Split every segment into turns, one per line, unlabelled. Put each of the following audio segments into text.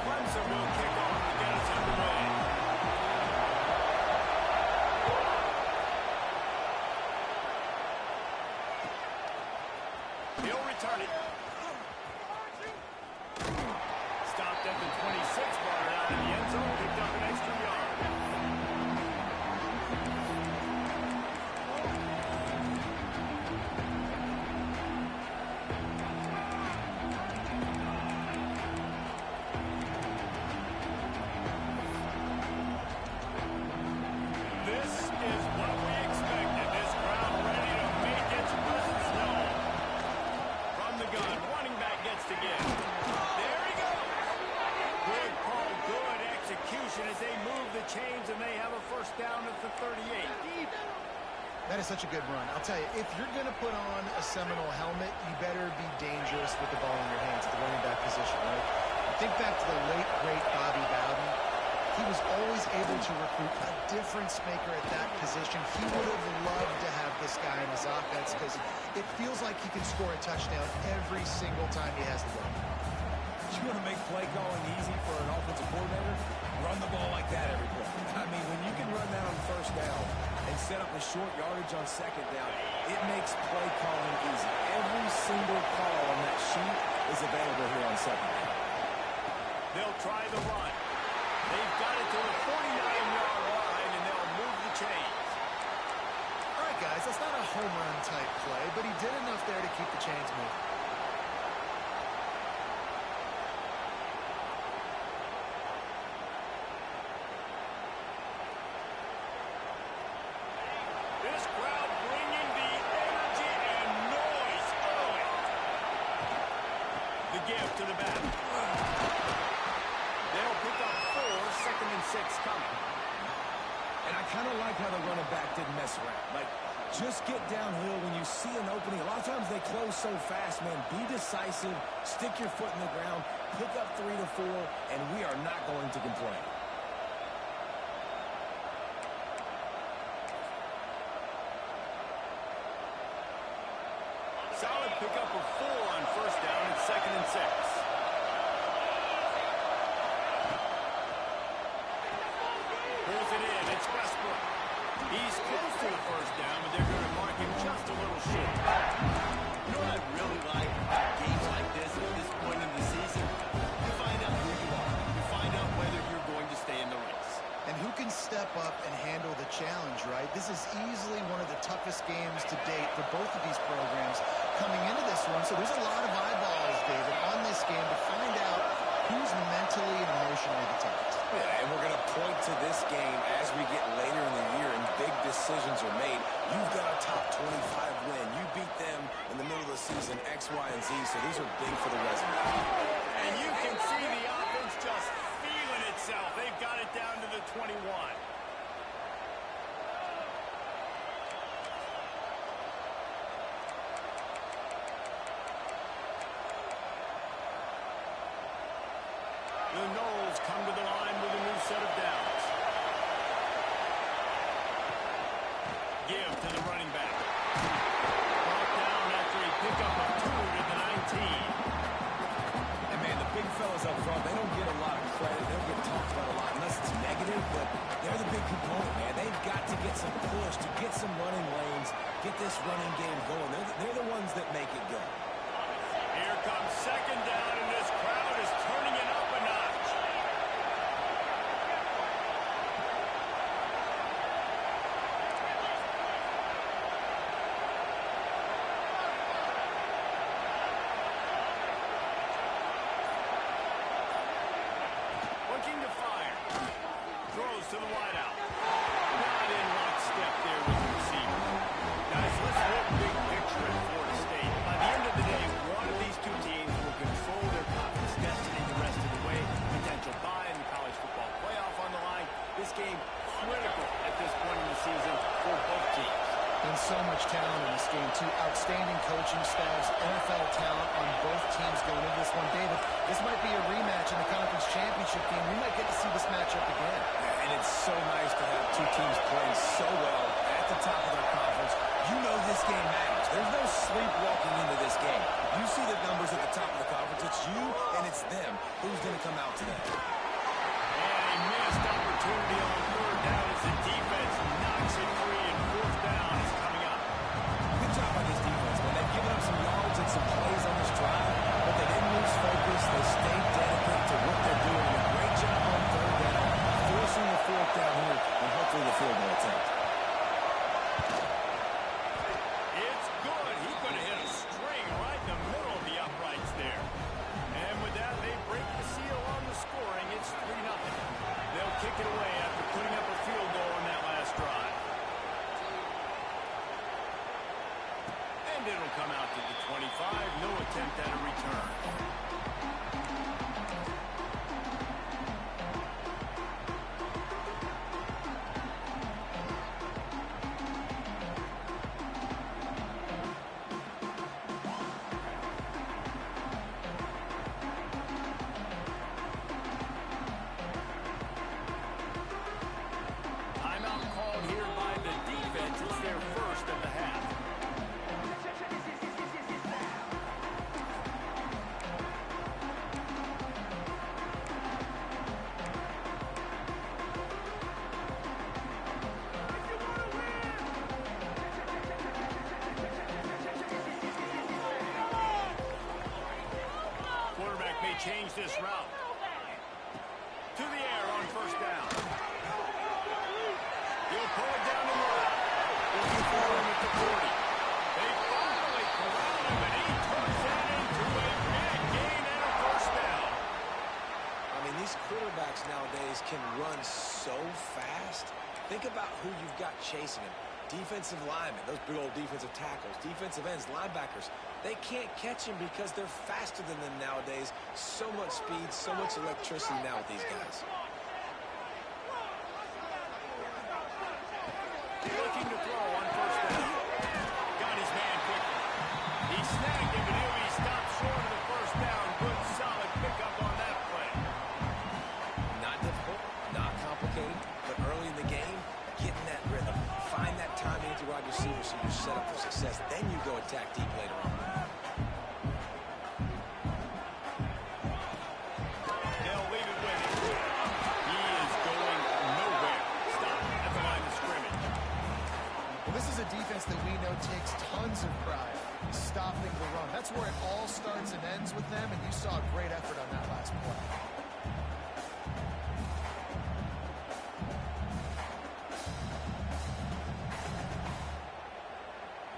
Clemson will kick off to get us underway. He'll return it. Stopped at the 26, brought it out in the end zone, picked up an extra yard. This is what we expected. This crowd ready to make its presence known. From the gun, running back gets to give. There he goes. Good call, good execution as they move the chains and they have a first down at the 38.
That is such a good run. I'll tell you, if you're going to put on a Seminole helmet, you better be dangerous with the ball in your hands at the running back position, right? Think back to the late, great Bobby Bowden. He was always able to recruit a difference maker at that position. He would have loved to have this guy in his offense because it feels like he can score a touchdown every single time he has the ball.
You want to make play calling easy for an offensive coordinator? Run the ball like that every play. I mean, when you can run that on first down and set up a short yardage on second down, it makes play calling easy. Every single call on that sheet is available here on second down.
They'll try the run. They've got it to the 49-yard line, and they'll move the chains.
All right, guys, that's not a home run type play, but he did enough there to keep the chains moving.
This crowd bringing the energy and noise. Oh, the give to the back. They'll pick up 4, 2nd and 6 coming.
And I kind of like how the running back didn't mess around. Like, just get downhill when you see an opening. A lot of times they close so fast, man. Be decisive, stick your foot in the ground, pick up 3 to 4, and we are not going to complain.
Solid pickup of 4 on first down and 2nd and 6. Pulls it in. It's Westbrook. He's close to the first down, but they're going to mark him just a little short.
You know what I really like about games like this at this point in the season? You find out who you are. You find out whether you're going to stay in the race.
And who can step up and handle the challenge, right? This is easily one of the toughest games to date for both of these programs coming into this one. So there's a lot of eyeballs, David, on this game to find out who's mentally and emotionally the toughest.
Yeah, and we're going to point to this game as we get later in the year and big decisions are made. You've got a top 25 win. You beat them in the middle of the season, X, Y, and Z, so these are big for the resume.
And you can see the offense just feeling itself. They've got it down to the 21. The Noles come to the line with a new set of downs. Give to the running back. Brought down after a pickup of 2 to the 19.
And, man, the big fellas up front, they don't get a lot of credit. They don't get talked about a lot unless it's negative, but they're the big component, man. They've got to get some push, to get some running lanes, get this running game going. They're the ones that make it go.
Here comes second down, and this crowd is turning it up a notch. Looking to fire. Throws to the wideout. Not in lockstep there with the receiver. Guys, let's look big picture at Florida State. By the end of the day, one of these two teams will control their conference destiny the rest of the way. Potential bye in the college football playoff on the line. This game critical at this point in the season for both teams.
And so much talent in this game, too. Outstanding coaching staffs, NFL talent on both teams going into this one. David, this might be a rematch in the conference championship game. We might get to see this matchup again.
And it's so nice to have two teams playing so well at the top of their conference. You know this game matters. There's no sleepwalking into this game. You see the numbers at the top of the conference. It's you and it's them. Who's going to come out today?
And a missed opportunity on third down as the defense knocks it free, and fourth down is coming up.
Good job by this defense, man. They've given up some yards and some plays on this drive, but they didn't lose focus. They stayed dedicated to what they're doing. And a great job on third down, forcing the fourth down here, and hopefully the field goal attempt.
It's good. He's going to hit a string right in the middle of the uprights there. And with that, they break the seal on the scoring. It's 3-0. They'll kick it away after putting up a field goal on that last drive. And it'll come out to the 25. No attempt at a return. Timeout called here by the defense. It's their first of the half. Quarterback may change this route. To the air on first down. He'll pull it down the road. Looking for him at the 40. They finally corral him, and he turns that into a big gain and a first down.
I mean, these quarterbacks nowadays can run so fast. Think about who you've got chasing him. Defensive linemen, those big old defensive tackles, defensive ends, linebackers. They can't catch him because they're faster than them nowadays. So much speed, so much electricity now with these guys.
Looking to throw on first down. Got his man quickly. He snagged him, and he'll be stopped short of the first down. Good, solid pickup on that play.
Not difficult, not complicated, but early in the game, getting that rhythm. Find that timing with your wide receiver so you're set up for success. Then you go attack deep later on.
They'll leave it with him. He is going nowhere. Stop at the line of scrimmage.
Well, this is a defense that we know takes tons of pride stopping the run. That's where it all starts and ends with them, and you saw a great effort on that last play.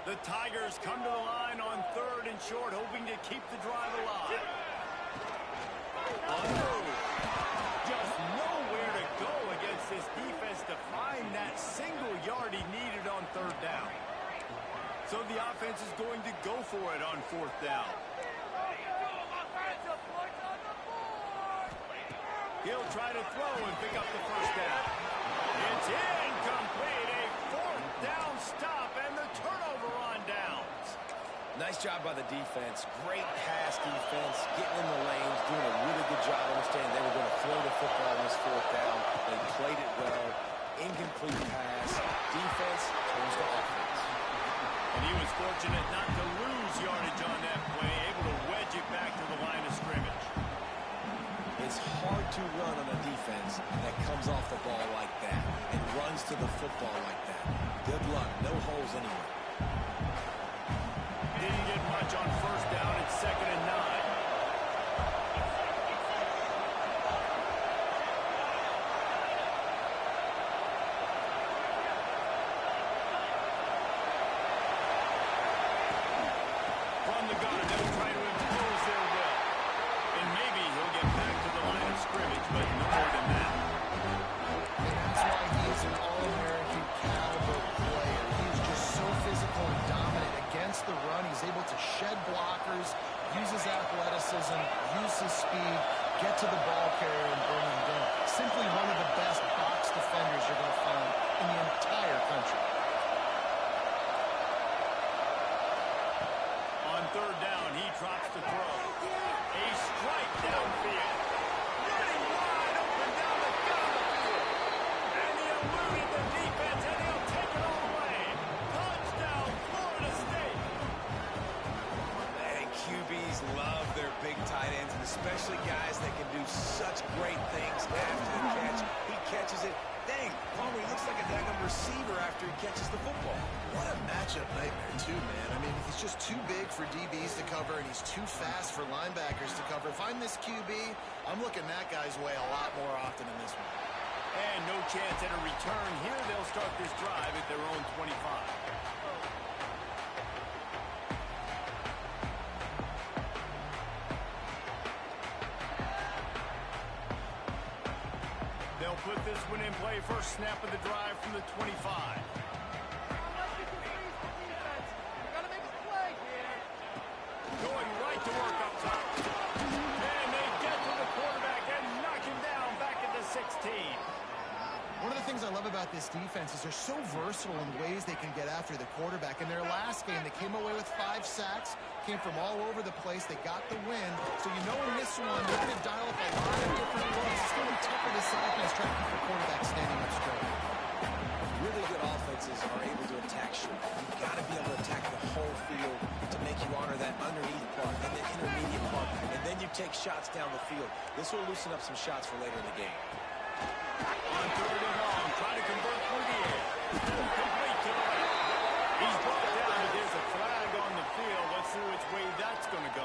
The Tigers come to the line on third and short, hoping to keep the drive alive. On the move. Just nowhere to go against this defense to find that single yard he needed on third down. So the offense is going to go for it on fourth down. He'll try to throw and pick up the first down. It's incomplete. A fourth down stop and the turnover on downs.
Nice job by the defense. Great pass defense, getting in the lanes, doing a really good job understanding they were going to throw the football on this fourth down. They played it well. Incomplete pass. Defense turns to offense.
And he was fortunate not to lose yardage on that play, able to wedge it back to the line of scrimmage.
It's hard to run on a defense that comes off the ball like that and runs to the football like that. Good luck. No holes anywhere.
Didn't get much on first down. It's 2nd and 9. From the gun, they'll try to impose their will. And maybe he'll get back to the line of scrimmage, but no more than that.
And that's why he's an all-American caliber player. He's just so physical and dominant against the run. He's able to shed blockers, use his athleticism, use his speed, get to the ball carrier and bring him down. Simply one of the best box defenders you're going to find in the entire country.
On third down, he drops to throw. A strike downfield. Running wide open down the field. And he eluded the defense, and he'll take it all away. Touchdown, Florida
tight ends, and especially guys that can do such great things after the catch. He catches it. Dang, Palmer, he looks like a daggum receiver after he catches the football.
What a matchup nightmare, too, man. I mean, he's just too big for DBs to cover, and he's too fast for linebackers to cover. If I'm this QB, I'm looking that guy's way a lot more often in this one.
And no chance at a return here. They'll start this drive at their own 25. They'll put this one in play. First snap of the drive from the 25. Going right to work up top. And they get to the quarterback and knock him down back at the 16.
One of the things I love about this defense is they're so versatile in ways they can get after the quarterback. In their last game, they came away with 5 sacks, came from all over the place. They got the win. So you know in this one, they're going to dial up a lot of different looks. It's going to be tough for this offense trying to keep the quarterback standing up straight.
Really good offenses are able to attack short. You've got to be able to attack the whole field to make you honor that underneath part and the intermediate part, and then you take shots down the field. This will loosen up some shots for later in the game.
On third and long, trying to convert through the air. Complete to the right. He's brought down, but there's a flag on the field. Let's see which way that's going to go.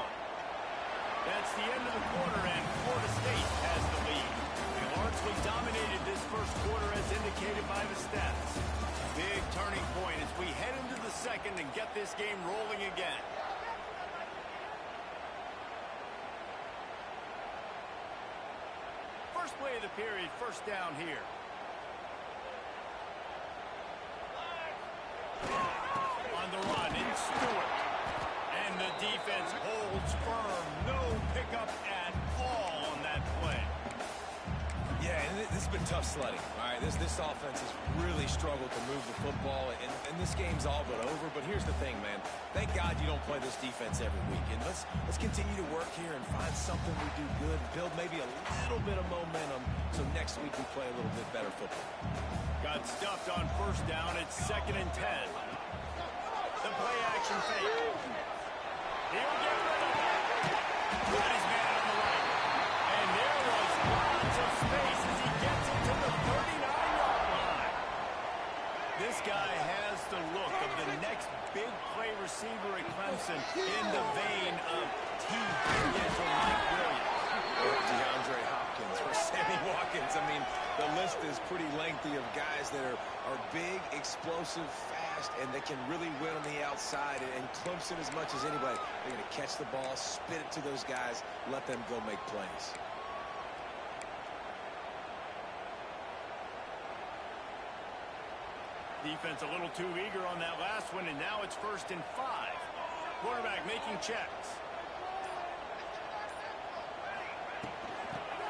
That's the end of the quarter, and Florida State has the lead. They largely dominated this first quarter as indicated by the stats. Big turning point as we head into the second and get this game rolling again. First play of the period, first down here. On the run, it's Stewart. And the defense holds firm. No pickup at all on that play.
Yeah, and this has been tough sledding. All right, this offense has really struggled to move the football, and this game's all but over. But here's the thing, man. Thank God you don't play this defense every week. And let's continue to work here and find something we do good, build maybe a little bit of momentum, so next week we play a little bit better football.
Got stuffed on first down. It's 2nd and 10. The play action fake. He'll get rid of it. Got his man on the right. And there was lots of space as he gets into the 39-yard line. This guy has the look of the next big play receiver at Clemson in the vein of T. Higgins or Mike Williams.
DeAndre Hopkins or Sammy Watkins. I mean, the list is pretty lengthy of guys that are big, explosive, fast, and they can really win on the outside. And Clemson, as much as anybody, they're going to catch the ball, spit it to those guys, let them go make plays.
Defense a little too eager on that last one, and now it's 1st and 5. Quarterback making checks.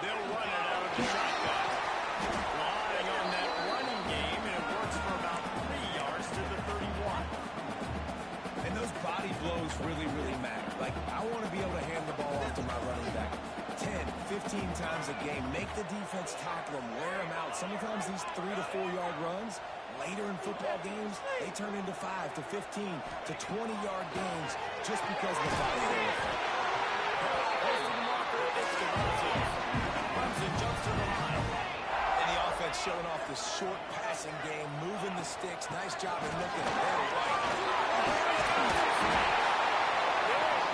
They'll run it out of the shotgun. Relying on that running game, and it works for about 3 yards to the 31.
And those body blows really, really matter. Like, I want to be able to hand the ball off to my running back 10, 15 times a game. Make the defense tackle them, wear them out. Sometimes these 3 to 4 yard runs, later in football games, they turn into 5 to 15 to 20-yard gains just because of the body blow effect.
Clemson jumps to the line.
And the offense showing off the short passing game, moving the sticks. Nice job of looking at their right.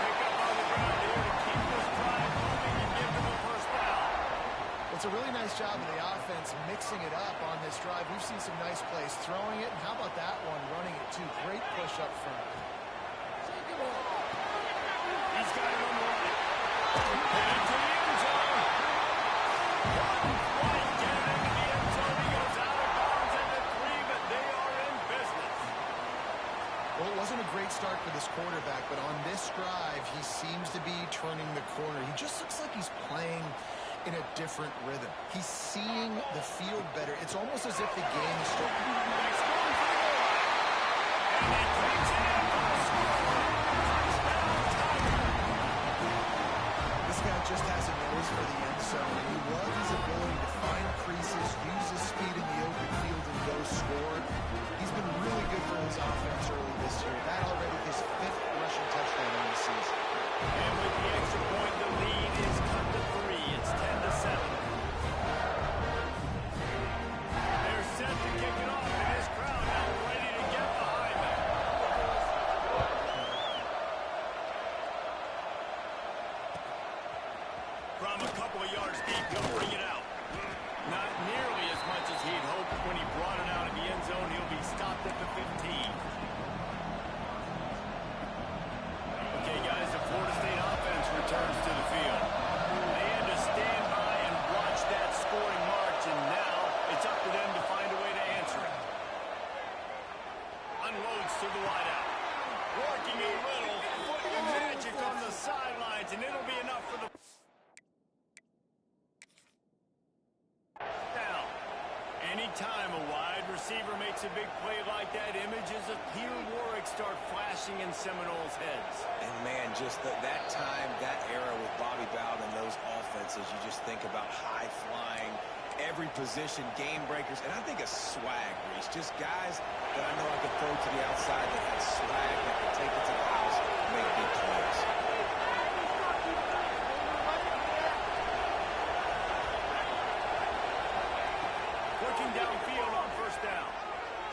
Pick up on the ground here to keep this drive moving and give them a first down.
It's a really nice job of the offense mixing it up on this drive. We've seen some nice plays throwing it. And how about that one running it too? Great push up front.
He's got it on the right. Headed to the end zone. Right, get it into the end zone. He goes out of bounds at the 3, but they are in business.
Well, it wasn't a great start for this quarterback, but on this drive, he seems to be turning the corner. He just looks like he's playing in a different rhythm. He's seeing the field better. It's almost as if the game is starting.
He's going for the goal line. And he takes it in for the score. Touchdown, Tiger.
This guy just has a nose for the end zone. He loves his ability to find creases, use his speed in the open field, and go score. He's been really good for his offense early this year. That already his 5th rushing touchdown on the season.
And with the extra point, the lead From a couple of yards deep, he'll bring it out. Not nearly as much as he'd hoped when he brought it out of the end zone. He'll be stopped at the 15. Okay, guys, the Florida State offense returns to the field. They had to stand by and watch that scoring march, and now it's up to them to find a way to answer it. Unloads to the wideout. Working a little foot magic on the sidelines, and it'll be enough for the down. Anytime a wide receiver makes a big play like that, images of Peter Warrick start flashing in Seminoles' heads.
And, man, just that time, that era with Bobby Bowden and those offenses, you just think about high-flying, every position, game breakers, and I think a swag, Reese. Just guys that I know I could throw to the outside that had swag, that could take it to the house and make big plays.
Working downfield on first down.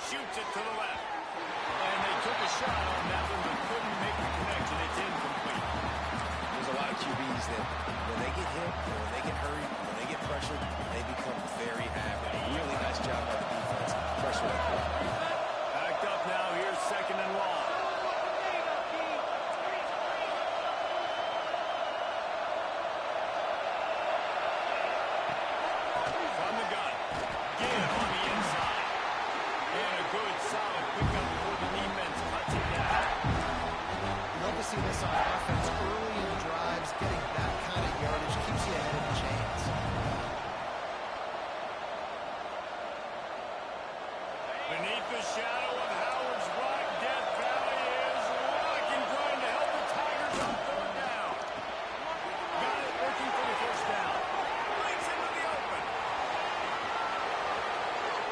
Shoots it to the left. And they took a shot on that one, but couldn't make the connection. It's incomplete.
There's a lot of QBs that when they get hit, or when they get hurried, when they get pressured, they become very avid. Really nice job by the defense. Pressure that play.
Backed up now. Here's second and long. From the gun. Give on the inside. And a good, solid pickup for the defense. Cuts it down.
You love to see this on offense early in drives. Getting that kind of yardage keeps you ahead of the chains.
Beneath the shadow of Howard's Rock, Death Valley is rocking, trying to help the Tigers on third down. Got it, working for the first down. Brings him to the open.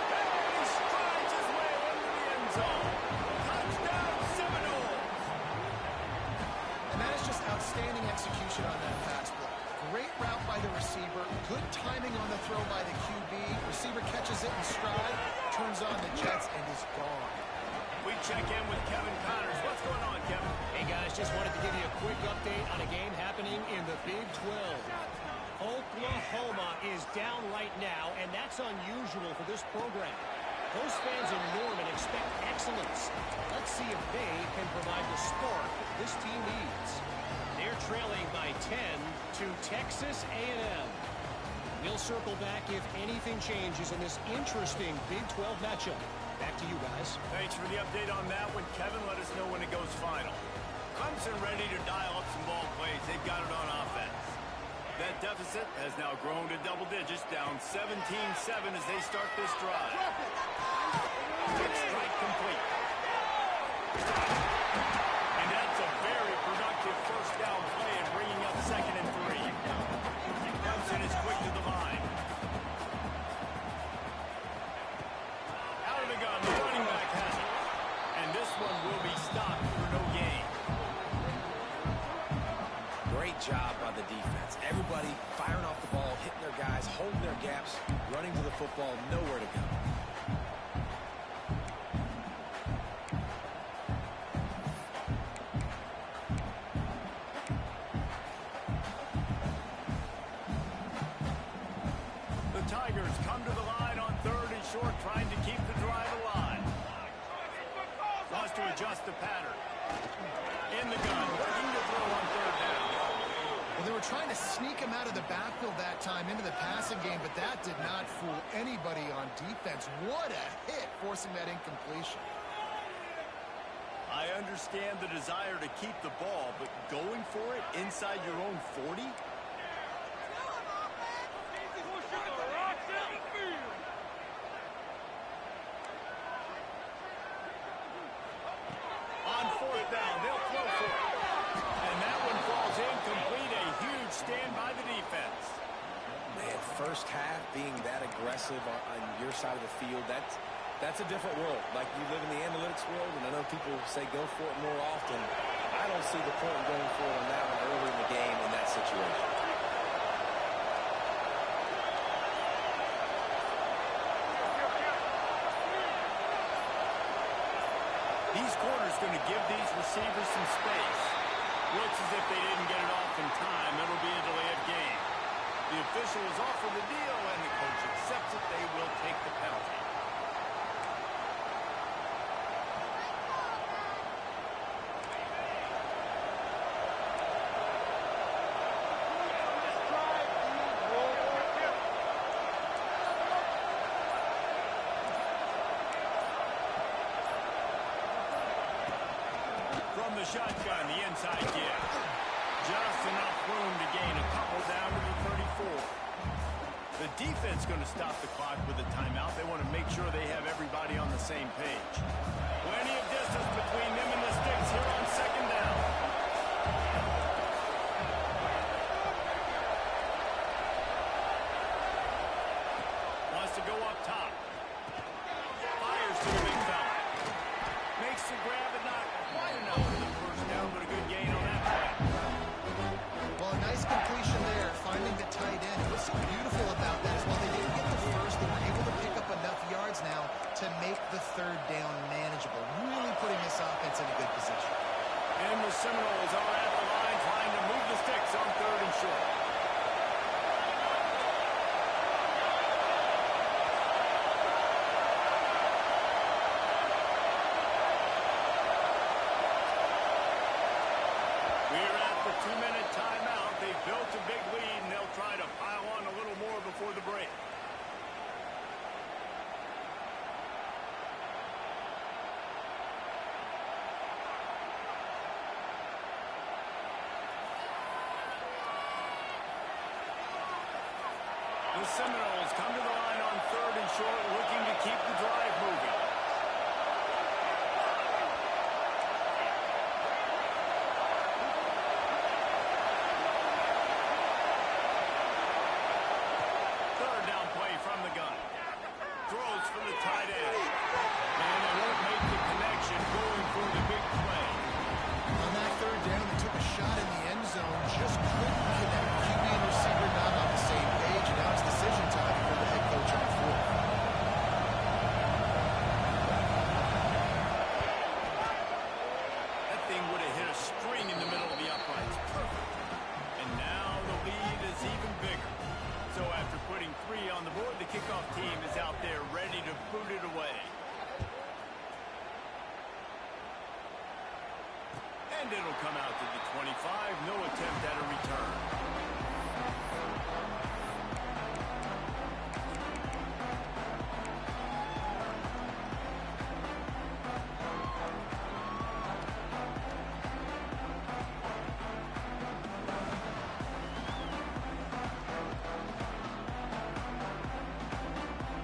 And he strides his way into the end zone. Touchdown, Seminoles.
And that is just outstanding execution on that pass play. Great route by the receiver. Good timing on the throw by the QB. Receiver catches it in stride, turns on the jets, and is gone.
We check in with Kevin Connors. What's going on, Kevin?
Hey, guys, just wanted to give you a quick update on a game happening in the Big 12. Oklahoma is down right now, and that's unusual for this program. Those fans in Norman expect excellence. Let's see if they can provide the spark this team needs. They're trailing by 10 to Texas A&M. We'll circle back if anything changes in this interesting Big 12 matchup. Back to you guys.
Thanks for the update on that one, Kevin. Let us know when it goes final. Clemson ready to dial up some ball plays. They've got it on offense. That deficit has now grown to double digits, down 17-7 as they start this drive. Quick strike complete. And that's a very productive first down play and bringing up 2nd and 3. Clemson is quick to the line. Out of the gun, the running back has it. And this one will be stopped for no gain.
Great job by the defense. Everybody firing off the ball, hitting their guys, holding their gaps, running to the football, nowhere to go.
The Tigers come to the line on 3rd and short, trying to keep the drive alive. Wants to adjust the pattern. In the gun, working to throw on 3rd down.
Well, they were trying to sneak him out of the backfield that time into the passing game, but that did not fool anybody on defense. What a hit, forcing that incompletion.
I understand the desire to keep the ball, but going for it inside your own 40? On 4th down, they'll throw for it. And that one falls incomplete. A huge stand by the defense.
Man, first half being that aggressive on your side of the field, that's a different world. Like, you live in the analytics world, and I know people say go for it more often. I don't see the point in going for it on that one early in the game in that situation.
These corners going to give these receivers some space. Looks as if they didn't get it off in time. It'll be a delay of game. official has offered the deal, and the coach accepts it. They will take the penalty. From the shotgun, the inside give. Just enough room to gain a couple down to the 34. The defense going to stop the clock with a timeout. They want to make sure they have everybody on the same page. Plenty of distance between them and the sticks here on second down. Wants to go up top. Fires to the big fella. Makes the grab and not quite enough for the first down, but a good gain on that play.
Well, a nice completion there, finding the tight end. What's so beautiful about that is while they didn't get the first, they were able to pick up enough yards now to make the third down manageable, really putting this offense in a good position.
And the Seminoles are at the line trying to move the sticks on third and short. We're at the 2-minute timeout. They've built a big lead, and they'll try to pile on a little more before the break. The Seminoles come to the line on third and short, looking to keep the drive moving. Third down play from the gun. Throws for the tight end. And they won't make the connection, going for the big play.
On that third down, they took a shot in the end zone, just couldn't connect. QB and receiver not on the same page, and now it's decision time for the head coach on the floor.
That thing would have hit a string in the middle of the uprights. Perfect. And now the lead is even bigger. So after putting 3 on the board, the kickoff team is out there ready to boot it away. And it'll come out to the 25. No attempt at a return.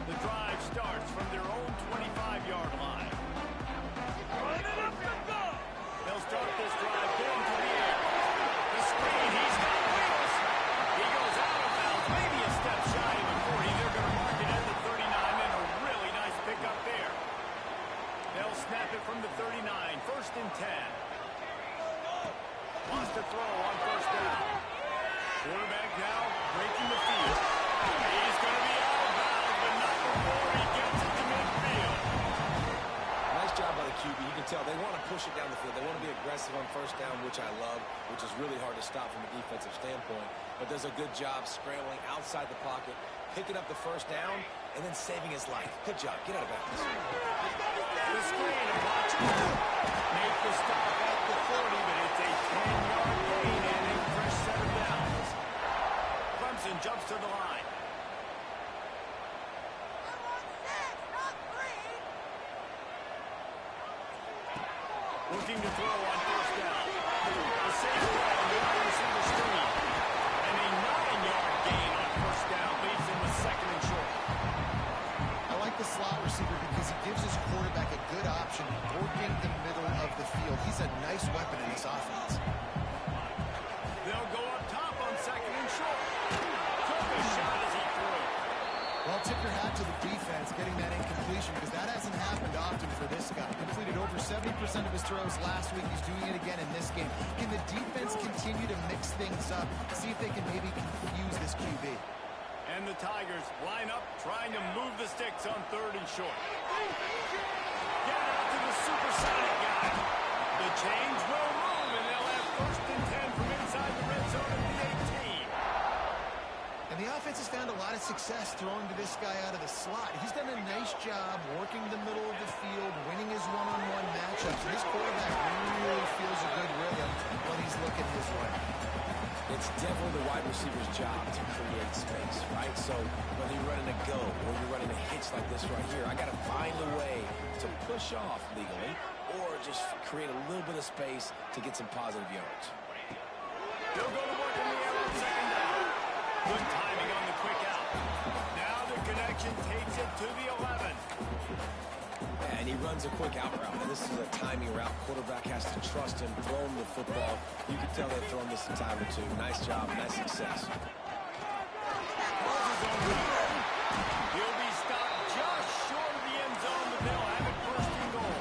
The drive starts from their own 25-yard line. They'll start this drive going to the air. The screen, he's got wheels. He goes out of bounds, maybe a step shy of the 40. They're going to mark it at the 39, and a really nice pickup there. They'll snap it from the 39, first and 10. Wants to throw on first down. Quarterback now breaking the field. He's going to be out of bounds, but not before he gets it to midfield.
Nice job by the QB. You can tell they want to push it down the field. They want to be aggressive on first down, which I love, which is really hard to stop from a defensive standpoint. But does a good job scrambling outside the pocket, picking up the first down, and then saving his life. Good job. Get out of bounds.
The screen and watch it. Make the stop at the 40, but it's a 10-yard gain and a fresh set of downs. Clemson jumps to the line. Looking to throw on first down. The safe throw on the wide receiver screen. And a 9-yard gain on first down leaves him with second and short.
I like the slot receiver because he gives his quarterback a good option working the middle of the field. He's a nice weapon in this offense.
They'll go up top on second and short. Took a shot as he threw.
Well, tip your hat to the defense getting that incompletion because that hasn't happened often for this guy. Completed over 70% of his throws last week. He's doing it again in this game. Can the defense continue to mix things up? See if they can maybe confuse this QB.
And the Tigers line up, trying to move the sticks on third and short. Get out to the supersonic guy. The chains will move, and they'll have first and 10 from inside the red zone at the 18.
And the offense is success throwing to this guy out of the slot. He's done a nice job working the middle of the field, winning his one-on-one matchups. And this quarterback really feels a good rhythm when he's looking his way.
It's definitely the wide receiver's job to create space, right? So whether you're running a go or you're running a hitch like this right here, I got to find a way to push off legally or just create a little bit of space to get some positive yards.
He'll go to work in the air on second down. Good timing on the quick out. Now the connection takes it to the 11.
Yeah, and he runs a quick out route. And this is a timing route. Quarterback has to trust him, throw him the football. You can tell they've thrown this a time or two. Nice job, nice success.
He'll be stopped just short of the end zone, but they'll have it first and goal.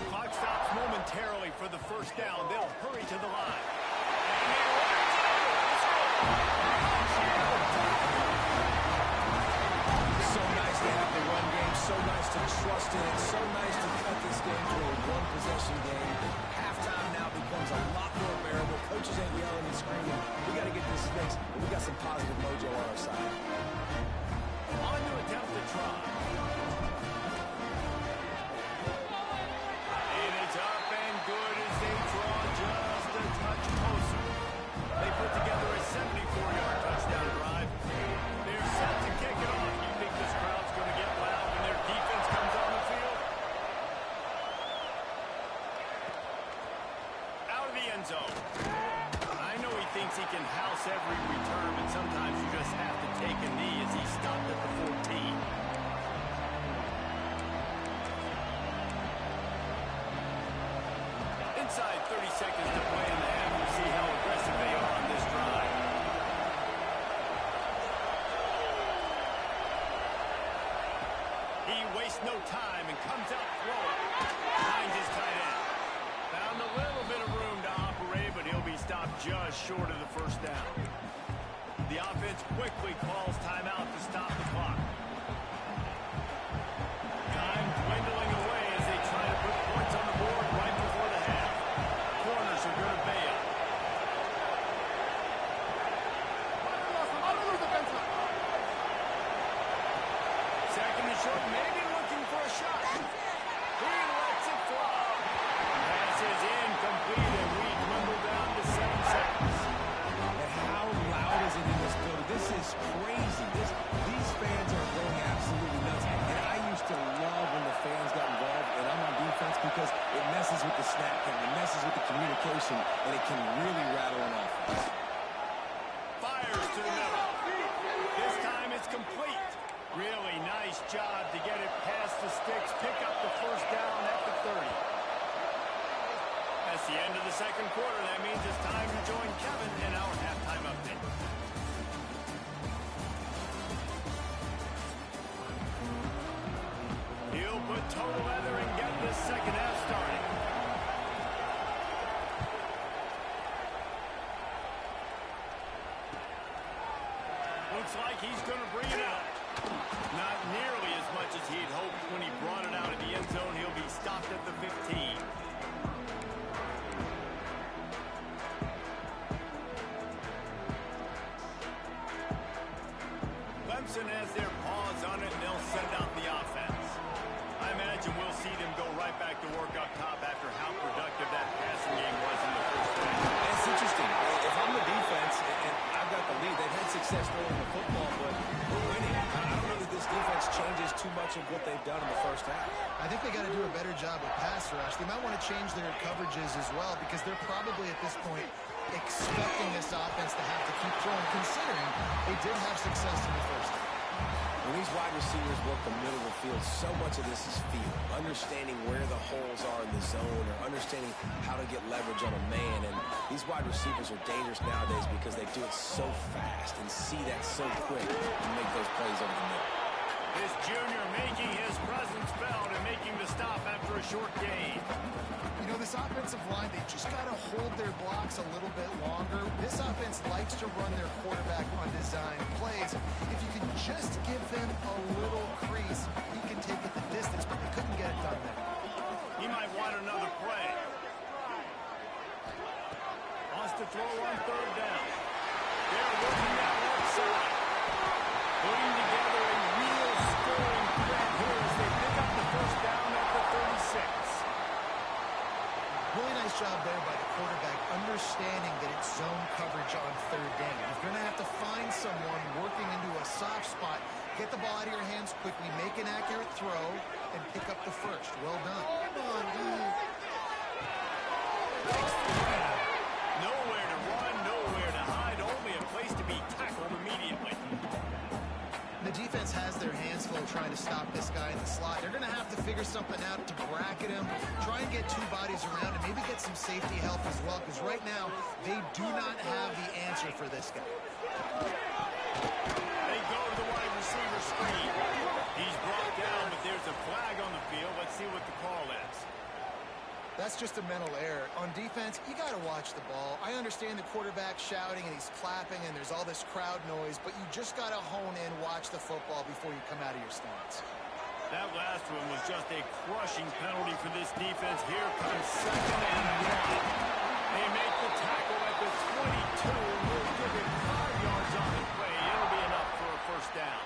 Clock stops momentarily for the first down. They'll hurry to the line.
So nice to have the run game, so nice to trust in it, so nice to cut this game to a one-possession game. Halftime now becomes a lot more bearable. Coaches ain't yelling and screaming. We got to get this fixed, and we got some positive mojo on our side.
On to attempt to try. And it's up and good as they draw just a touch closer. They put together a 74-yard touchdown drive. They're set to kick it off. You think this crowd's going to get loud when their defense comes on the field? Out of the end zone. I know he thinks he can house every return, but sometimes you just have to take a knee as he stopped at the 14. Inside 30 seconds to play in the half. We'll see how aggressive they are on this drive. He wastes no time and comes out throwing. Finds his tight end. Found a little bit of room to operate, but he'll be stopped just short of the first down. The offense quickly calls timeout to stop the clock. Time dwindling away as they try to put points on the board right before the half. Corners are going to bail. Second and short, maybe looking for a shot. He lets it fly. Pass is incomplete, and we dwindle down to 7 seconds.
And how loud is it in this building? This is crazy. These fans are going absolutely nuts. And I used to love when the fans got involved, and I'm on defense because it messes with the snap count, it messes with the communication, and it can really rattle an offense.
Fires to the middle. This time it's complete. Really nice job to get it past the sticks, pick up the first down at the 30. That's the end of the second quarter. That means it's time to join Kevin in our halftime update. He'll put total leather and get this second half started. Looks like he's going to bring it out. Not nearly as much as he'd hoped when he brought it out of the end zone. He'll be stopped at the 15. Clemson has their paws on it, and they'll send out the offense. I imagine we'll see them go right back to work up top after how productive that passing game was in the first half.
It's interesting. If I'm the defense and I've got the lead, they've had success throwing the football, but we're winning. I don't know that this defense changes too much of what they've done in the first half.
I think they got to do a better job of pass rush. They might want to change their coverages as well because they're probably at this point expecting this offense to have to keep throwing, considering they did have success in the first half.
When these wide receivers work the middle of the field, so much of this is feel. Understanding where the holes are in the zone or understanding how to get leverage on a man. And these wide receivers are dangerous nowadays because they do it so fast and see that so quick and make those plays over the middle.
This junior making his presence felt and making the stop after a short gain.
You know, this offensive line, they just got to hold their blocks a little bit longer. This offense likes to run their quarterback on design plays. If you can just give them a little crease, he can take it the distance, but they couldn't get it done there.
He might want another play. Wants to throw on third down. They're working that left side. Putting together a real scoring threat here as they pick up the first down at the 36.
Really nice job there by the quarterback, understanding that it's zone coverage on third down. You're going to have to find someone working into a soft spot, get the ball out of your hands quickly, make an accurate throw, and pick up the first. Well done. Come on, dude.
Nowhere to run, nowhere to hide, only a place to be tackled immediately.
The defense has their hands full trying to stop this guy in the slot. They're going to have to figure something out to bracket him, try and get two bodies around him, maybe get some safety help as well, because right now they do not have the answer for this guy.
They go to the wide receiver screen. He's brought down, but there's a flag on the field. Let's see what the call is.
That's just a mental error. On defense, you got to watch the ball. I understand the quarterback shouting and he's clapping and there's all this crowd noise, but you just got to hone in, watch the football before you come out of your stance.
That last one was just a crushing penalty for this defense. Here comes 2nd and 1. They make the tackle at the 22. We'll give him 5 yards on the play. It'll be enough for a first down.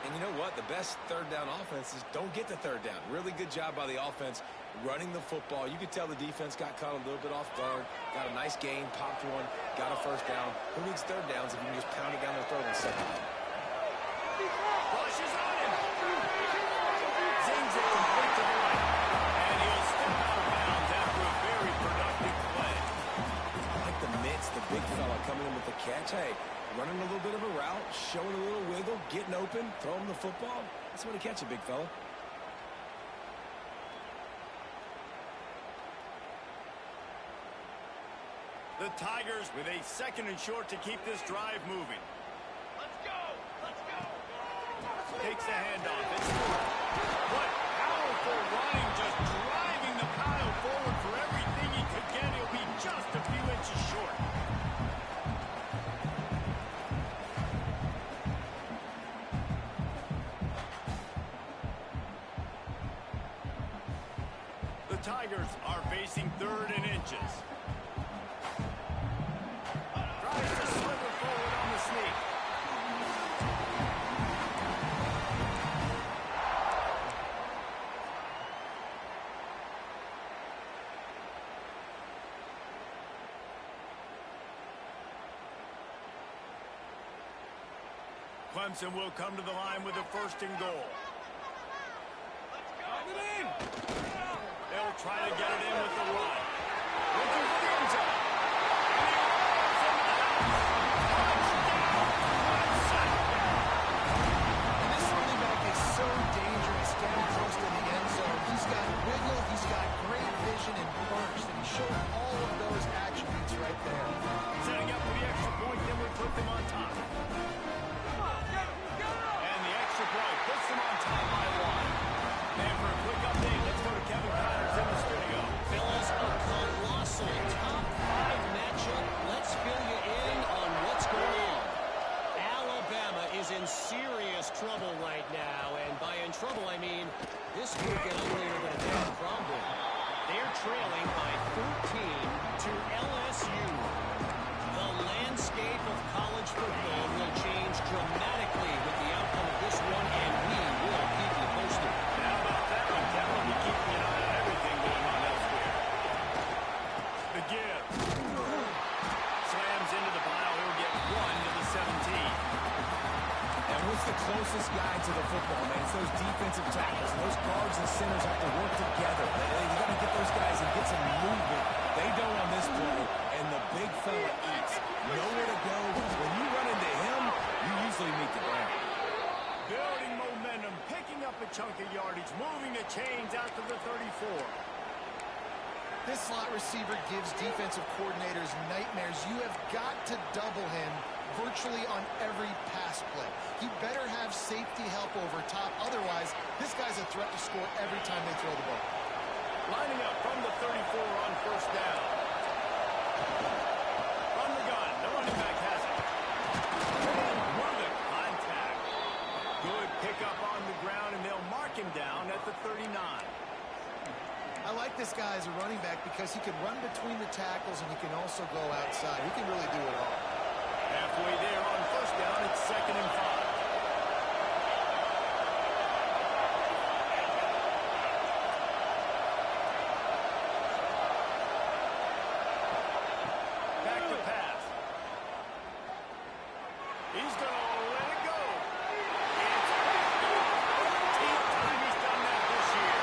And you know what? The best third down offense is don't get the third down. Really good job by the offense running the football. You could tell the defense got caught a little bit off guard. Got a nice gain, popped one, got a first down. Who needs third downs if you can just pound it down their throat in second down?
Rushes on him. Zings it complete to the right. And he'll step out of bounds after a very productive play.
I like the mitts, the big fella coming in with the catch. Hey, running a little bit of a route, showing a little wiggle, getting open, throwing the football. That's the way to catch it, big fella.
The Tigers with a 2nd and short to keep this drive moving. Let's go! Let's go! Takes the handoff. It's through. What powerful running, just driving the pile forward for everything he could get. He'll be just a few inches short. The Tigers are facing 3rd and inches. Tries to slither forward on the sneak. Clemson will come to the line with a 1st and goal. They'll try to get it in with the run. Looking for the end zone.
And this running back is so dangerous down close to the end zone. He's got wiggle, he's got great vision and burst, and he showed all of those attributes right there.
Setting up for the extra point, then we put them on top. And the extra point puts them on top by 1. And for a quick update, let's go to Kevin Connors in the studio.
Fellas, a colossal top 5 matchup. Let's fill you in on what's going on. Alabama is in serious trouble right now, and by in trouble, I mean this could get uglier than a damn problem. They're trailing by 13 to LSU. The landscape of college football will change dramatically with the outcome of this one, and we will keep you posted.
How about that one, Kevin? We'll be keeping an eye on everything going on elsewhere. The give. Slams into the pile. He'll get 1 to the 17.
And what's the closest guy to the football, man? It's those defensive tackles. Those guards and centers have to work together. You got to get those guys and get some movement. They don't on this play, and the big fella eats. Nowhere to go. When you run into him, you usually meet the ground.
Building momentum, picking up a chunk of yardage, moving the chains out to the 34.
This slot receiver gives defensive coordinators nightmares. You have got to double him virtually on every pass play. You better have safety help over top. Otherwise, this guy's a threat to score every time they throw the ball.
Lining up from the 34 on 1st down. From the gun, the running back has it. With the contact. Good pickup on the ground, and they'll mark him down at the 39.
I like this guy as a running back because he can run between the tackles and he can also go outside. He can really do it all.
Halfway there on first down, it's 2nd and 5. Back to pass. He's going to let it go. It's picked off. 14th time he's done that this year.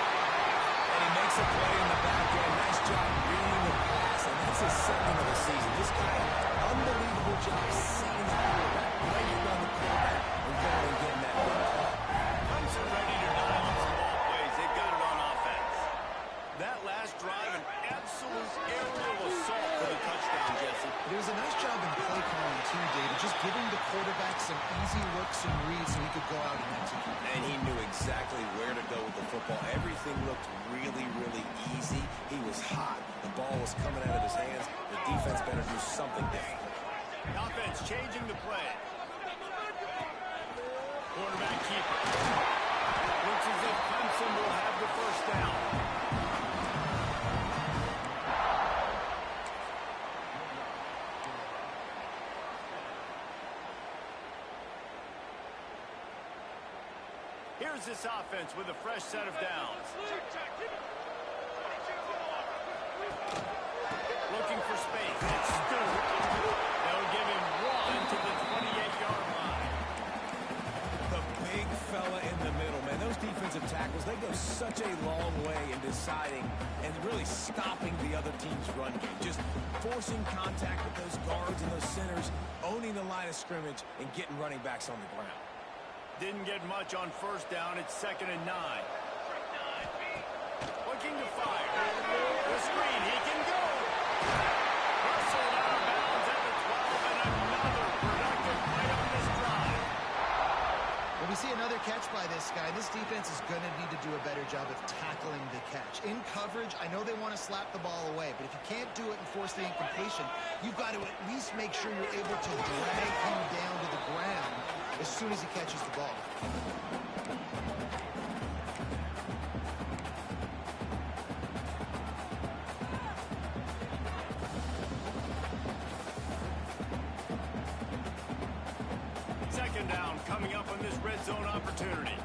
And he makes a play in the back end. Nice job reading the pass, and that's his 2nd of the season. This guy, unbelievable job seeing the quarterback, playing around the quarterback, and going and getting that ball.
Clemson ready to dial up some ball plays. They've got it on offense. That last drive, an absolute aerial assault for the touchdown, Jesse.
There was a nice job in play calling too, David, just giving the quarterback some easy looks and reads so he could go out and execute.
And he knew exactly where to go with the football. Everything looked really, really easy. He was hot. The ball was coming out of his hands. The defense better do something different.
Offense changing the play. Quarterback keeper. Looks as if Clemson will have the first down. Here's this offense with a fresh set of downs. Looking for space. It's Stewart. They'll give him 1 to the 28-yard line.
The big fella in the middle, man. Those defensive tackles, they go such a long way in deciding and really stopping the other team's run game. Just forcing contact with those guards and those centers, owning the line of scrimmage, and getting running backs on the ground.
Didn't get much on first down. It's 2nd and 9. Looking to fire. The screen. He can go. Hustled out of bounds at the 12, and another productive play on this drive.
Well, we see another catch by this guy. This defense is going to need to do a better job of tackling the catch. In coverage, I know they want to slap the ball away, but if you can't do it and force the incompletion, you've got to at least make sure you're able to drag him down to the ground as soon as he catches the ball.
Second down coming up on this red zone opportunity.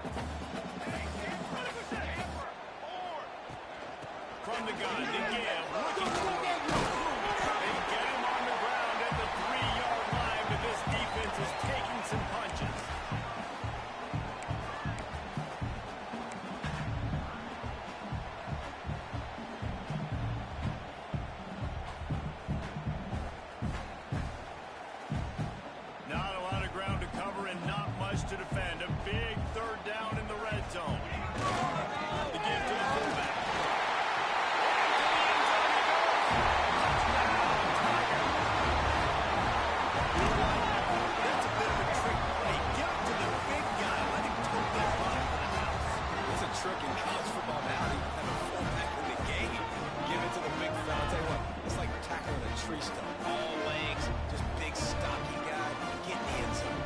From the gun, to give, looking for it. They get him on the ground at the 3-yard line, but this defense is taking some punches. Not a lot of ground to cover and not much to defend. A big 3rd down in the red zone. The give to the fullback. That's a bit of a trick play. Give it to the big guy. Let him tote that rock to the house.
It's a trick in college football now. You have a fullback in the game. Give it to the big fella. I'll tell you what, it's like tackling a tree stump. All legs, just big, stocky guy. Get in the end zone.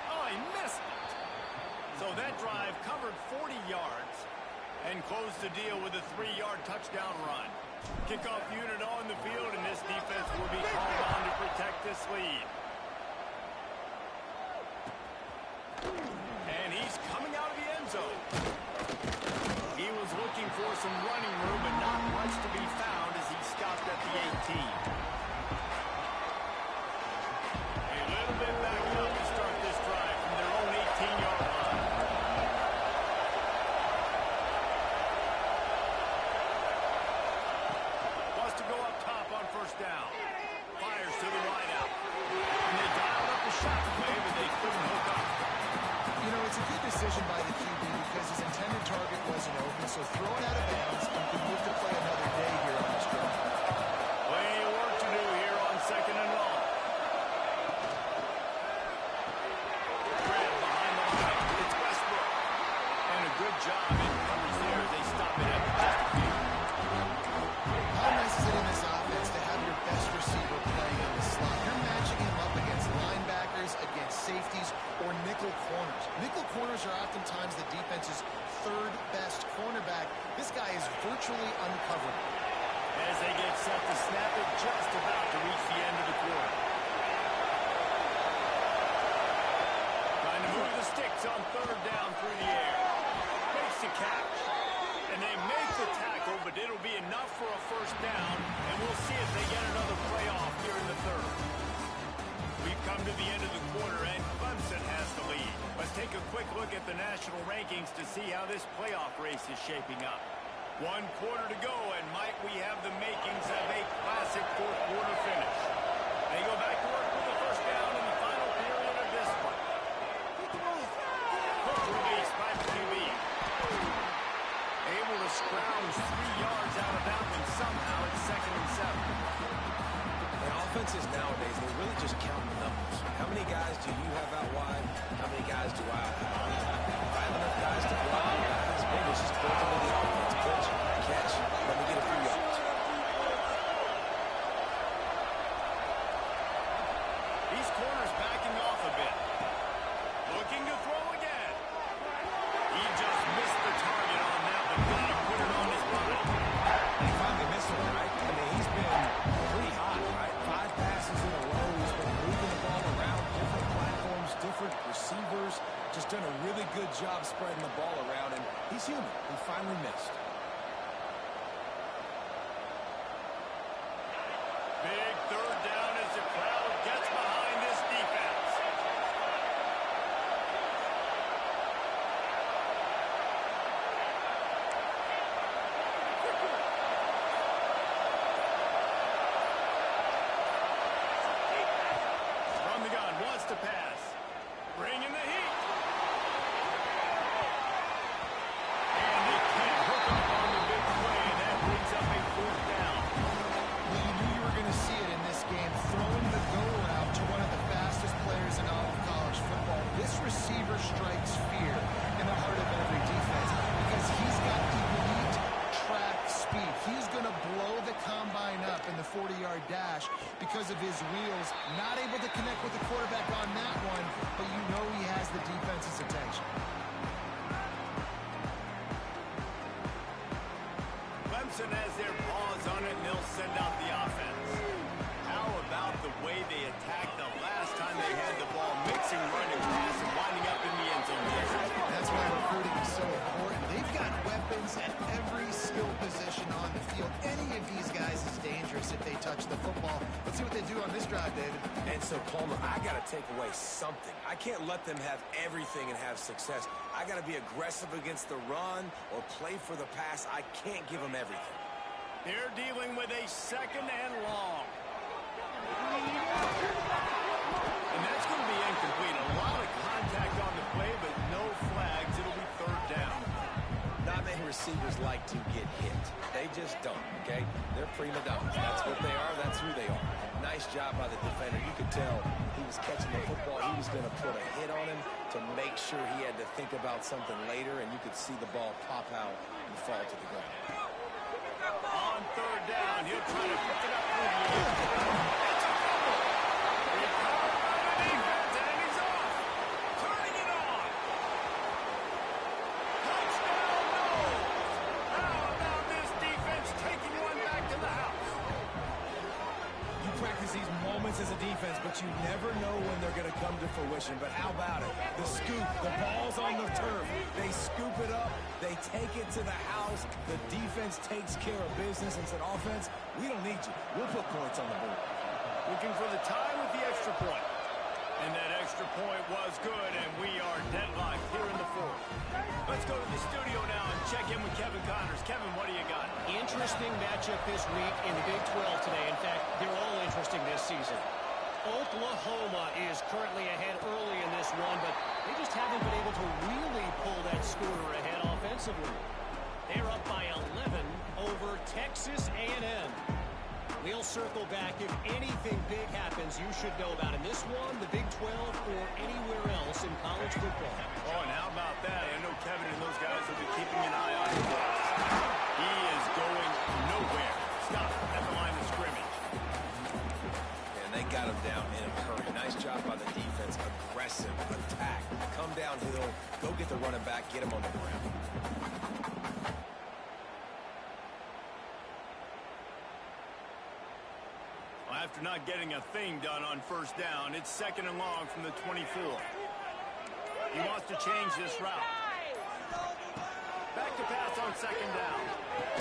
Oh, he missed it. So that drive covered 40 yards and closed the deal with a 3-yard touchdown run. Kickoff unit on the field, and this defense will be called on to protect this lead. And he's coming out of the end zone. He was looking for some running room, but not much to be found as he stopped at the 18. A little bit back up to start this drive from their own 18-yard line. Wants to go up top on first down. Fires to the wideout. And they dialed up the shot play, but they couldn't hook up.
You know, it's a good decision by the QB because his intended target wasn't open, so throw it out of bounds and can move to play another day here on this drive.
Plenty of work to do here on 2nd and long. Grab behind the line. It's Westbrook. And a good job in coverage there. They stop it at just a few.
How nice is it in this offense to have your best receiver playing in the slot? You're matching him up against linebackers, against safeties, or nickel corners. Nickel corners are oftentimes the defense's 3rd best cornerback. This guy is virtually uncoverable.
as they get set to snap it just about to reach the end of the quarter. Trying to move the sticks on third down through the air. Makes the catch. And they make the tackle, but it'll be enough for a first down, and we'll see if they get another playoff here in the third. We've come to the end of the quarter, and Clemson has the lead. Let's take a quick look at the national rankings to see how this playoff race is shaping up. 1 quarter to go, and might we have the makings of a classic fourth-quarter finish. They go back to work with the first down in the final period of this one. Hook release by the QB. Able to scrounge 3 yards out of that one somehow at 2nd and 7.
And offenses nowadays, they really just count the numbers. How many guys do you have out wide? How many guys do I have out wide? If I have enough guys to block you guys, maybe it's just built into the offense. Pitch, catch, let me get a few yards.
These corners backing off a bit. Looking to throw again. He just missed the target on that one. Got to put it on his body.
He finally missed one, right? I mean, he's been pretty hot, right? 5 passes in a row. He's been moving the ball around different platforms, different receivers. Just done a really good job spreading the ball around, and he's human. He finally missed.
Big third down as the crowd gets behind this defense. From the gun, wants to pass. Bringing the heat. And he can't hook up on the big play, and that brings up a 4th down.
Well, you knew you were going to see it in this game, throwing the go route to one of the fastest players in all of college football. This receiver strikes fear in the heart of every defense because he's got elite track speed. He's going to blow the combine up in the 40-yard dash because of his wheels. Not able to connect with the quarterback on that one, but you know he has the defense's attention.
Clemson has their paws on it, and they'll send out the offense. How about the way they attacked the last time they had the ball, mixing run and pass and winding up in the end zone?
That's why recruiting is so important. They've got weapons at every skill position on the field. Any of these guys is dangerous if they touch the football. Let's see what they do on this drive, David.
And so, Palmer, I got to take away something. I can't let them have everything and have success. I got to be aggressive against the run or play for the pass. I can't give them everything.
They're dealing with a 2nd and long. And that's going to be incomplete. A lot of contact on the play, but no flags. It'll be 3rd down.
Not many receivers like to get hit. They just don't, okay? They're prima donnas. That's what they are. That's who they are. Nice job by the defender. You could tell he was catching the football. He was going to put a hit on him to make sure he had to think about something later, and you could see the ball pop out and fall to the ground.
On 3rd down, he'll try to pick it up through the air. It's a fumble. Recovered by the defense, and he's off. Turning it on. Touchdown, no. How about this defense taking one back to the house?
You practice these moments as a defense, but you never know when they're going to come to fruition. But how about it? The scoop, the ball's on the turf. They scoop it up. They take it to the house. The defense takes care of business and said, offense, we don't need you. We'll put points on the board.
Looking for the tie with the extra point. And that extra point was good, and we are deadlocked here in the 4th. Let's go to the studio now and check in with Kevin Connors. Kevin, what do you got?
Interesting matchup this week in the Big 12 today. In fact, they're all interesting this season. Oklahoma is currently ahead early in this one, but they just haven't been able to really pull that scorer ahead offensively. They're up by 11 over Texas A&M. We'll circle back. If anything big happens, you should know about in this one, the Big 12, or anywhere else in college football.
Oh, and how about that? I know Kevin and those guys will be keeping an eye on him. He is going nowhere. Stop at the line of scrimmage.
And they got him down in a hurry. Nice job by the defense. Aggressive attack. Come downhill. Go get the running back. Get him on the ground.
After not getting a thing done on first down, it's 2nd and long from the 24. He wants to change this route. Back to pass on 2nd down.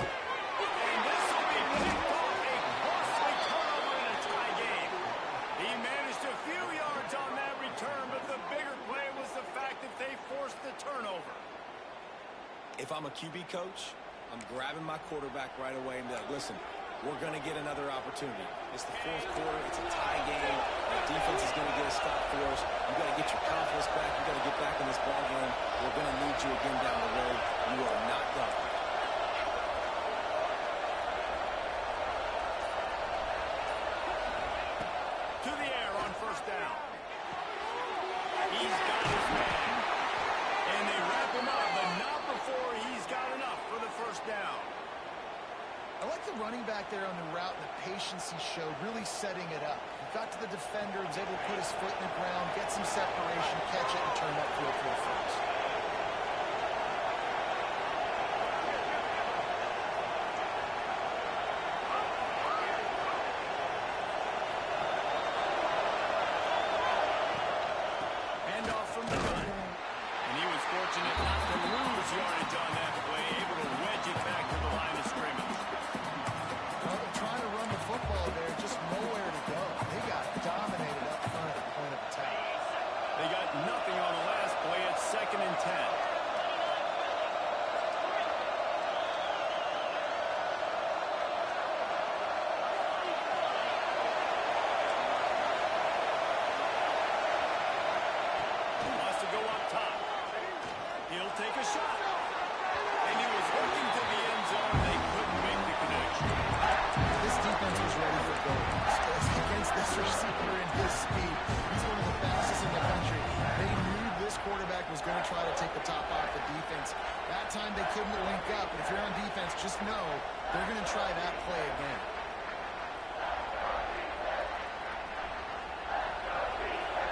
And this will be picked off, a costly turnover in a tie game. He managed a few yards on that return, but the bigger play was the fact that they forced the turnover.
If I'm a QB coach, I'm grabbing my quarterback right away and be like, listen, we're going to get another opportunity. It's the 4th quarter. It's a tie game. The defense is going to get a stop for us. You got to get your confidence back. You got to get back in this ball game. We're going to need you again down the road. You are not done.
To the air on first down. He's got his man. And they wrap him up, but not before he's got enough for the first down.
I like the running back there on the route and the patience he showed, really setting it up. He got to the defender, was able to put his foot in the ground, get some separation, catch it, and turn that field for a first.
Handoff from the gun. And he was fortunate not to lose yardage on that play, able to wedge it back to the line of scrimmage.
Trying to run the football there, just nowhere to go. They got dominated up front at the point of attack.
They got nothing on the last play. It's 2nd and 10. Wants to go up top. He'll take a shot. And he was working to the end zone. They couldn't make the connection.
This defense was ready for goals. Against this receiver and his speed, he's one of the fastest in the country. They knew this quarterback was going to try to take the top off the defense. That time they couldn't link up. But if you're on defense, just know they're going to try that play again.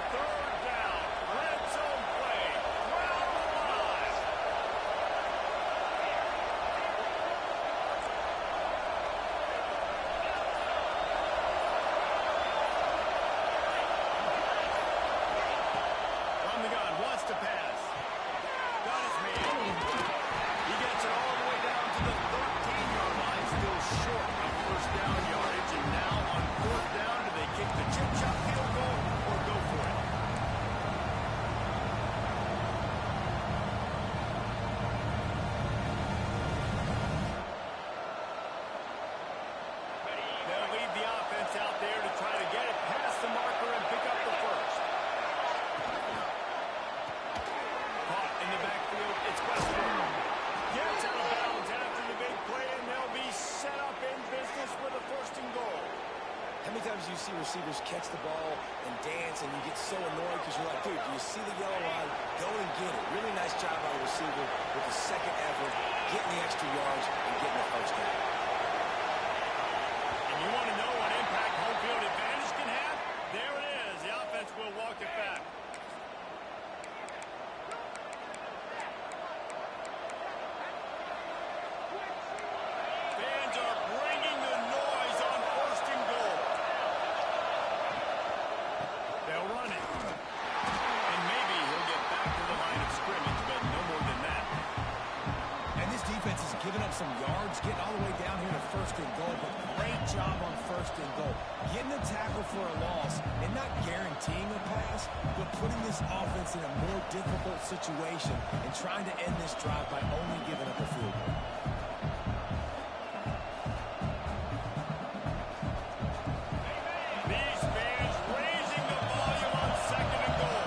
Third down. Red zone play. Crowd alive. From the gun, wants to pass. Got his man. He gets it all the way down to the 13-yard line, still short of first down yardage. And now on 4th down, do they kick the chip shot field goal or go for it? They'll leave the offense out there to try to get it past the marker and pick up the first. Caught in the backfield, it's Westbrook. Gets out of bounds after the big play, and they'll be set up in business with a 1st and goal.
How many times do you see receivers catch the ball and dance and you get so annoyed because you're like, dude, do you see the yellow line? Go and get it. Really nice job by the receiver with the second effort, getting the extra yards and getting the first down.
And you want to know what impact home field advantage can have? There it is. The offense will walk it back. Fans are bringing the noise on 1st and goal. They'll run it. And maybe he'll get back to the line of scrimmage, but no more than that.
And this defense has given up some yards, getting all the way down here to 1st and goal, but great job on 1st and goal. Getting a tackle for a loss and not guaranteeing a pass, but putting this offense in a more difficult situation and trying to end this drive by only giving up a field goal.
These fans raising the volume on 2nd and goal.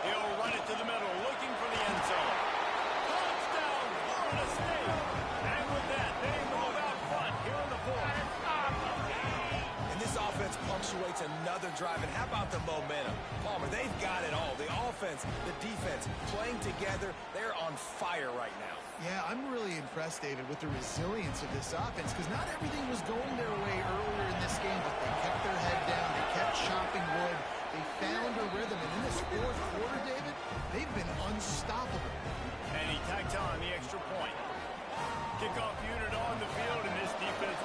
He'll run it to the middle, looking for the end zone. Touchdown, Florida State. And with that, they move out front here in the 4th.
And this offense punctuates another drive. And how about the momentum? Palmer, they've got it all. The offense, the defense, playing together. They're on fire right now.
Yeah, I'm really impressed, David, with the resilience of this offense because not everything was going their way earlier in this game, but they kept their head down. They kept chopping wood. They found a rhythm. And in this 4th quarter, David, they've been unstoppable.
And he tacks on the extra point. Kickoff unit on the field, and this defense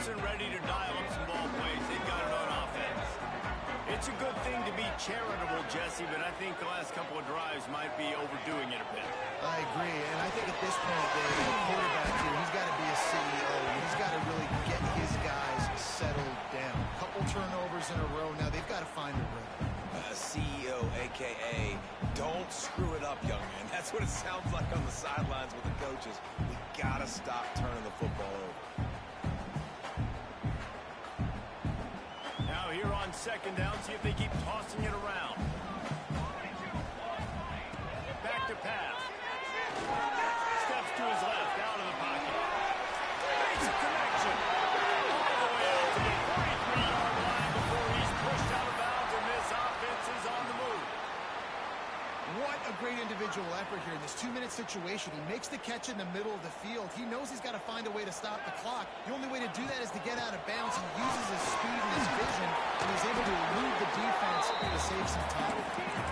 Clemson ready to dial up some ball plays. They've got it on offense. It's a good thing to be charitable, Jesse, but I think the last couple of drives might be overdoing it a bit.
I agree, and I think at this point, Dave, the quarterback here, he's got to be a CEO. He's got to really get his guys settled down. A couple turnovers in a row. Now they've got to find a rhythm.
CEO, a.k.a. don't screw it up, young man. That's what it sounds like on the sidelines with the coaches. We got to stop turning the football over.
Now here on second down, see if they keep tossing it around. Back to pass. Steps to his left, out of the pocket. Makes a connection. All the way out to the 43-yard line before he's pushed out of bounds, and this offense is on the move.
What a great individual effort here in this 2-minute situation. He makes the catch in the middle of the field. He knows he's got to find a way to stop the clock. The only way to do that is to get out of bounds. He uses his speed and his vision, and he's able to elude the defense to save some time.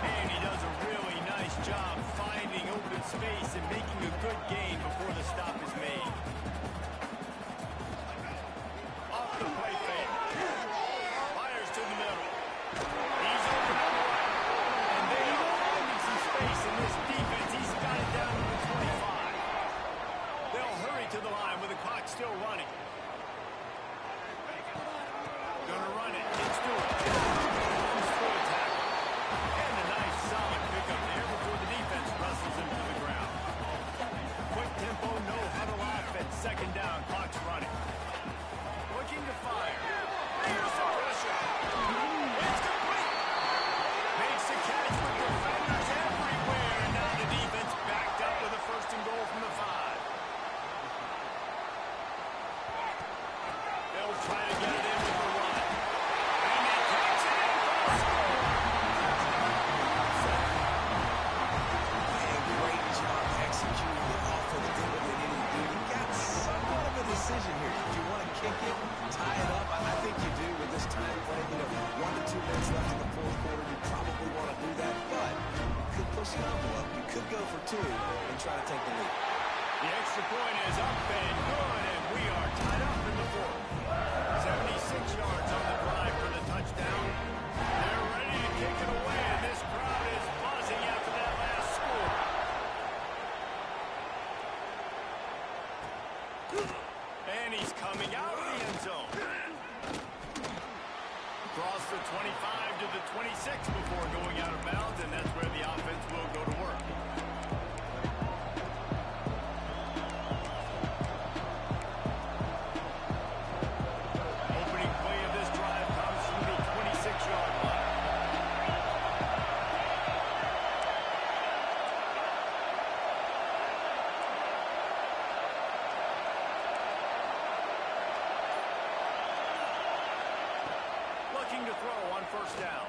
And he does a really nice job finding open space and making a good gain before the stop is made. Off the play fake. Fires to the middle. He's open on the right. And they are finding some space in this defense. He's got it down to the 25. They'll hurry to the line with the clock still running. Gonna run it. Gets to it. Comes through a tackle. And a nice solid pickup there before the defense wrestles him to the ground. Quick tempo, no huddle offense. Second down, clock's running. Looking to fire. Here's the pressure. It's complete. Makes the catch with defenders everywhere. And now the defense backed up with a first and goal from the 5. They'll try to get it in with the run. And they catch it in for a score.
And great job executing it off of the what they needed to do. You got somewhat of a decision here. Do you want to kick it, tie it up? I think you do with this time frame. 1 to 2 minutes left in the fourth quarter. You probably want to do that, but you could push the envelope. You could go for 2 and try to take the lead.
The extra point is up and good, and we are tied up in the fourth. 76 yards on the drive for the touchdown. They're ready to kick it away, and this crowd is buzzing after that last score. And he's coming out of the end zone. Across the 25 to the 26 before going out of bounds, and that's where the offense will go to work. Opening play of this drive comes from the 26-yard line. Looking to throw on first down.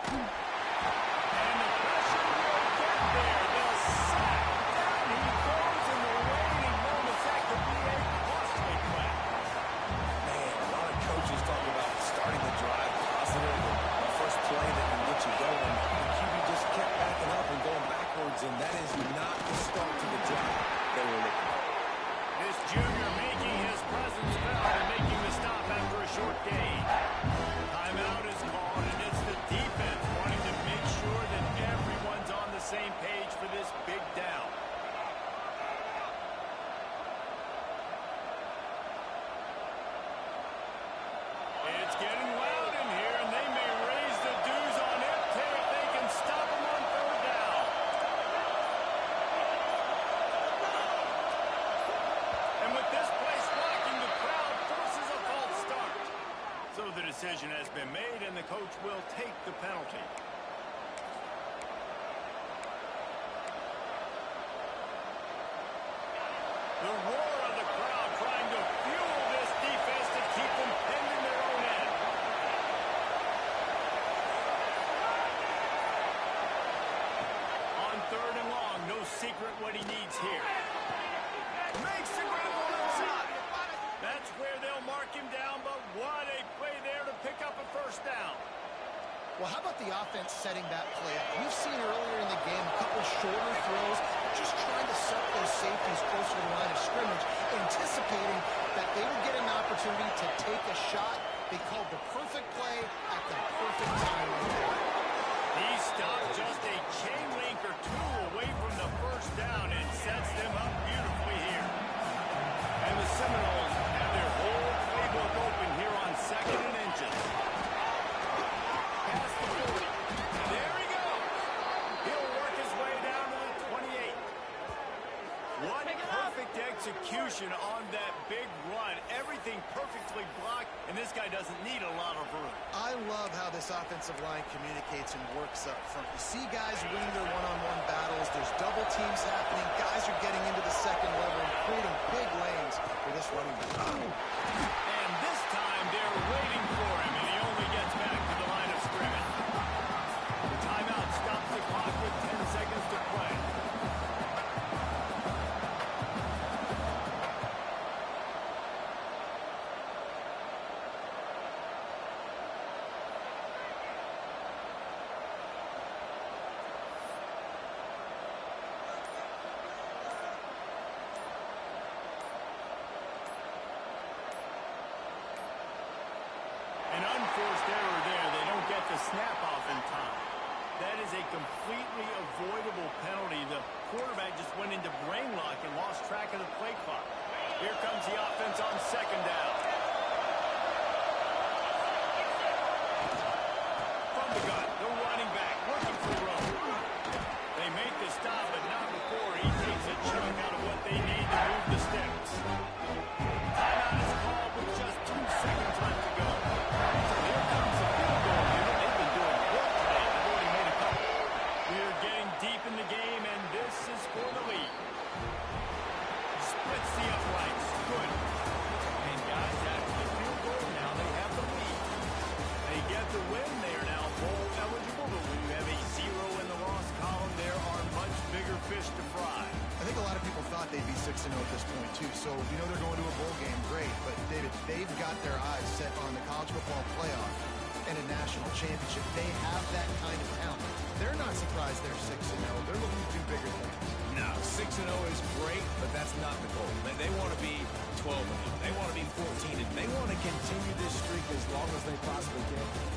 And the pressure will get there. The sack. Down he goes in the remaining moments. That could be a costly play.
Man, a lot of coaches talk about starting the drive positive and the first play that can get you going. The QB just kept backing up and going backwards, and that is not the start to the drive they were looking for.
This junior making his presence felt and making the stop after a short gain. Timeout is called, and it's the defense wanting to make sure that everyone's on the same page for this big down. It's getting loud in here, and they may raise the dues on Ipte if they can stop them on third down. And with this place rocking, the crowd forces a false start. So the decision has been made, and the coach will take the penalty. The roar of the crowd trying to fuel this defense to keep them pinned in their own end. On third and long, no secret what he needs here. Makes the grab on inside. That's where they'll mark him down, but what a play there to pick up a first down.
Well, how about the offense setting that play up? We've seen earlier in the game a couple shorter throws, just trying to set those safeties closer to the line of scrimmage, anticipating that they would get an opportunity to take a shot. They called the perfect play at the perfect time.
He stopped just a chain link or two away from the first down and sets them up beautifully here. And the Seminoles have their whole playbook open here on 2nd and inches. Past the 40. There he goes. He'll work his way down to the 28. What perfect execution on that big run. Everything perfectly blocked, and this guy doesn't need a lot of room.
I love how this offensive line communicates and works up front. You see guys winning their one-on-one battles. There's double teams happening. Guys are getting into the second level and creating big lanes for this running back.
And this time they're waiting for him, and he only gets back to the line of scrimmage. The timeout stops the clock with 10 seconds to play. An unforced error there. They don't get the snap off in time. That is a completely avoidable penalty. The quarterback just went into brain lock and lost track of the play clock. Here comes the offense on 2nd down. From the gun, the running back looking for Rowe. They make the stop, but not before he takes a chunk out of what they need to move the sticks. Timeout is called with just 2 seconds left to go. So here comes the field goal unit. They've been doing work today. They've already made a couple. We're getting deep in the game, and this is for the lead. Splits the uprights. Good. And guys, after the field goal, now they have the lead. They get the win. They are now bowl eligible, but when you have a 0 in the loss column, there are much bigger fish to fry.
I think a lot of people thought they'd be 6-0 at this point, too. So, they're going to a bowl game, great. But, David, they've got their eyes set on the college football playoff and a national championship. They have that kind of talent. They're not surprised they're 6-0. They're looking to do bigger things.
No, 6-0 is great, but that's not the goal. They want to be 12-0. They want to be 14-0. They want to continue this streak as long as they possibly can.